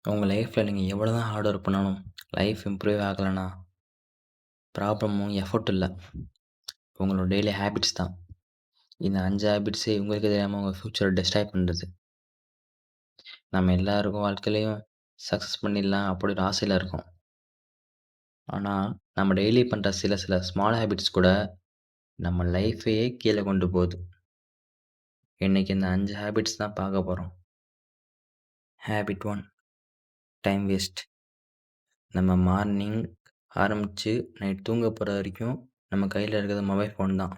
உங்க லைஃப்ல நீங்க எவ்வளோ தான் ஹார்ட் ஒர்க் பண்ணாலும், லைஃப் இம்ப்ரூவ் ஆகலன்னா, ப்ராப்ளமும் எஃபோர்ட் இல்ல. உங்களோட டெய்லி ஹேபிட்ஸ் தான். இந்த 5 ஹேபிட்ஸே உங்களுக்கே தெரியாம உங்க ஃப்யூச்சர டெஸ்ட்ராய் பண்ணுது. நம்ம எல்லாருக்கும் வாழ்க்கையிலயும் சக்சஸ் பண்ணிடலாம் அப்படி ஒரு ஆசையில இருக்கோம். ஆனா, நம்ம டெய்லி பண்ற சில சில ஸ்மால் ஹேபிட்ஸ் கூட நம்ம லைஃப்பையே கீழ கொண்டு போகுது. இன்னைக்கு இந்த 5 ஹேபிட்ஸ் தான் பார்க்க போறோம். Habit 1 time waste. நம்ம மார்னிங் ஆரம்பிச்சு நைட் தூங்க போற வரைக்கும் நம்ம கையில இருக்கிறது மொபைல் ஃபோன் தான்.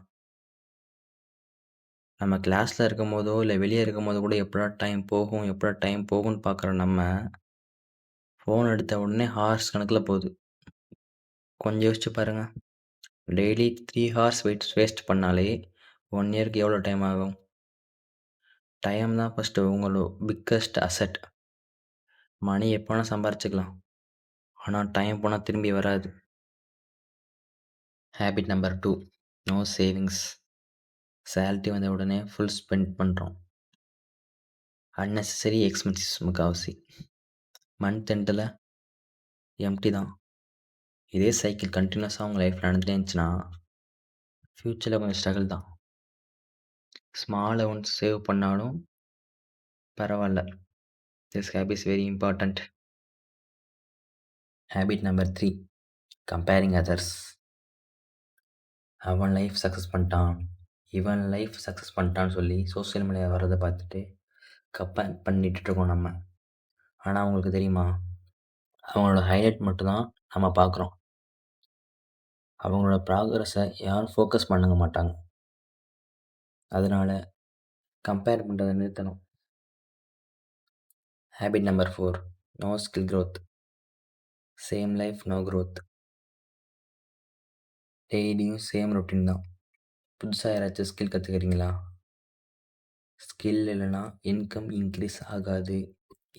நம்ம கிளாஸ்ல இருக்கும்போதோ, இல்ல வெளிய இருக்கும்போதோ கூட எப்படா டைம் போகும், எப்படா டைம் போகும்ன்னு பார்க்குற நம்ம, ஃபோன் எடுத்த உடனே ஹார்ஸ் கணக்குல போகுது. கொஞ்சம் யோசிச்சு பாருங்க. டெய்லி 3 ஹார்ஸ் வேஸ்ட் பண்ணாலே 1 இயர்க்கு எவ்வளோ டைம் ஆகும்? டைம் தான் ஃபர்ஸ்ட்டு உங்களோட பிக்கஸ்ட் அசெட். மணி எப்போ வேணா சம்பாரிச்சுக்கலாம். ஆனா டைம் போனா திரும்பி வராது. Habit number 2 no savings. Salary வந்த உடனே ஃபுல் ஸ்பெண்ட் பண்றோம். அன்னெசசரி எக்ஸ்பென்சஸ் முக்காவாசி. மந்த் எண்டுல எம்ப்டி தான். இதே சைக்கிள் கன்டினியூஸா உங்க லைஃப்ல நடந்துட்டே இருந்துச்சுன்னா, ஃப்யூச்சர்ல கொஞ்சம் ஸ்ட்ரகிள் தான். ஸ்மால் அமௌண்ட்ஸ் சேவ் பண்ணாலும் பரவால்ல. This habit is very important. Habit number 3 comparing others. அவன் லைஃப் சக்ஸஸ் பண்ணிட்டான், இவன் லைஃப் சக்ஸஸ் பண்ணிட்டான்னு சொல்லி சோசியல் மீடியா வர்றத பார்த்துட்டு கம்பேர் பண்ணிட்டு இருக்கோம் நம்ம. ஆனா உங்களுக்கு தெரியுமா? அவங்களோட ஹைலைட் மட்டும் தான் நம்ம பார்க்குறோம். அவங்களோட ப்ராக்ரஸை யாரும் ஃபோக்கஸ் பண்ண மாட்டாங்க. அதனால கம்பேர் பண்றத நிறுத்தணும். Habit number 4 no skill growth. Same life no growth. டெய்லியும் சேம் ரொட்டீன் தான். புதுசா யாராச்சும் ஸ்கில் கத்துக்கிறீங்களா? ஸ்கில் இல்லைன்னா இன்கம் இன்க்ரீஸ் ஆகாது.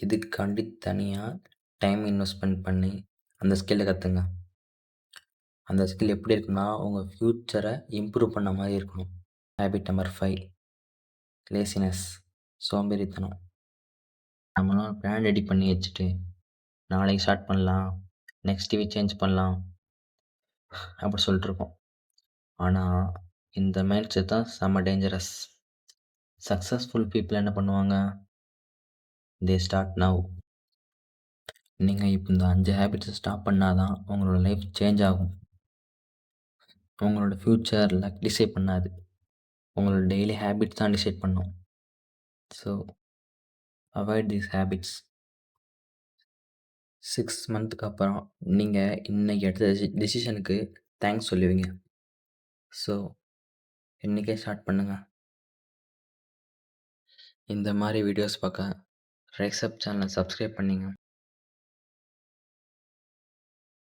இதுக்காண்டி தனியா டைம் இன்வெஸ்ட்மெண்ட் பண்ணி அந்த ஸ்கில்ல கத்துங்க. அந்த ஸ்கில் எப்படி இருக்குன்னா, உங்க ஃப்யூச்சரை இம்ப்ரூவ் பண்ண மாரி இருக்கணும். ஹேபிட் நம்பர் 5 லேசினஸ் சோம்பேறித்தனம். நம்மலாம் பிளான் ரெடி பண்ணி வச்சுட்டு, நாளைக்கு ஸ்டார்ட் பண்ணலாம், நெக்ஸ்ட் வீக் சேஞ்ச் பண்ணலாம் அப்படி சொல்லிட்டுருப்போம். ஆனா, இந்த மைண்ட் செட் தான் செம்ம டேஞ்சரஸ். சக்ஸஸ்ஃபுல் பீப்பிள் என்ன பண்ணுவாங்க? They start now. நீங்க இப்ப இந்த 5 ஹேபிட்ஸ ஸ்டார்ட் பண்ணா தான் உங்களோட லைஃப் சேஞ்ச் ஆகும். உங்களோட ஃப்யூச்சர் லக் டிசைட் பண்ணாது. உங்களோட டெய்லி ஹேபிட்ஸ் தான் டிசைட் பண்ணும். So, avoid these habits. 6 மந்த்துக்கு அப்புறம் நீங்க இன்னைக்கு எடுத்த டெசிஷனுக்கு தேங்க்ஸ் சொல்லுவீங்க. ஸோ, இன்னைக்கே ஸ்டார்ட் பண்ணுங்க. இந்த மாரி வீடியோஸ் பார்க்க ரைஸ் அப் சேனலை சப்ஸ்கிரைப் பண்ணிங்க.